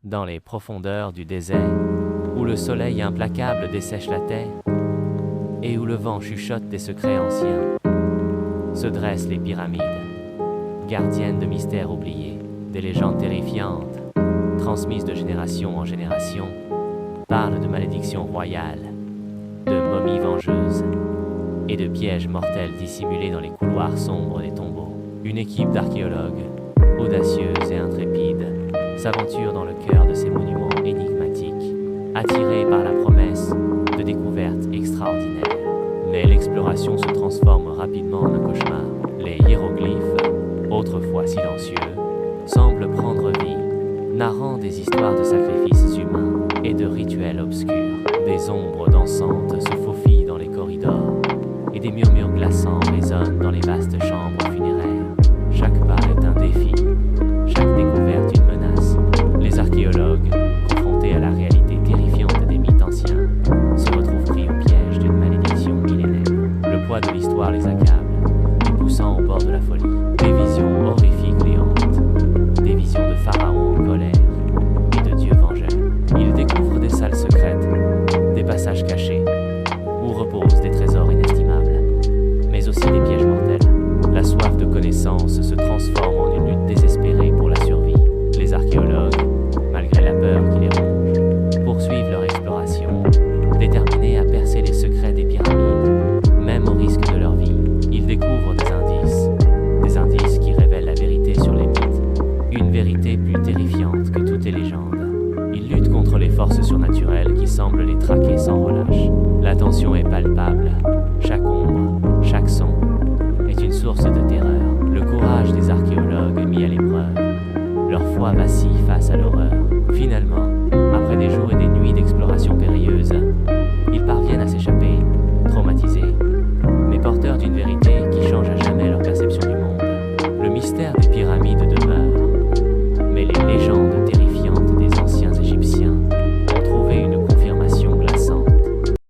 Dans les profondeurs du désert, où le soleil implacable dessèche la terre, et où le vent chuchote des secrets anciens, se dressent les pyramides, gardiennes de mystères oubliés, des légendes terrifiantes, transmises de génération en génération, parlent de malédictions royales, de momies vengeuses et de pièges mortels dissimulés dans les couloirs sombres des tombeaux. Une équipe d'archéologues, audacieuse et intrépide, s'aventure dans le cœur de ces monuments énigmatiques, attirés par la promesse de découvertes extraordinaires. Mais l'exploration se transforme rapidement en un cauchemar. Les hiéroglyphes, autrefois silencieux, semblent prendre vie, narrant des histoires de sacrifices humains et de rituels obscurs. Des ombres dansantes se faufilent dans les corridors, et des murmures glaçants résonnent dans les vastes chambres funéraires. Chaque pas est un défi, chaque découverte une menace. Les archéologues, confrontés à la réalité terrifiante des mythes anciens, se retrouvent pris au piège d'une malédiction millénaire. Le poids de l'histoire les accable, les poussant au bord de la folie. Des visions horrifiques les hantent, des visions de pharaons en colère et de dieux vengeurs. Ils découvrent des salles secrètes, des passages cachés, où reposent des trésors inestimables, mais aussi des pièges mortels. La soif de connaissance se transforme en une lutte désespérée pour la survie. Les archéologues, malgré la peur qui les ronge, poursuivent leur exploration, déterminés à percer les secrets des pyramides, même au risque de leur vie. Ils découvrent des indices qui révèlent la vérité sur les mythes, une vérité plus terrifiante que toutes les légendes. Ils luttent contre les forces surnaturelles qui semblent les traquer sans relâche. La tension est palpable, chaque ombre, chaque son est une source de terreur. Le courage des archéologues est mis à l'épreuve, leur foi vacille face à l'horreur.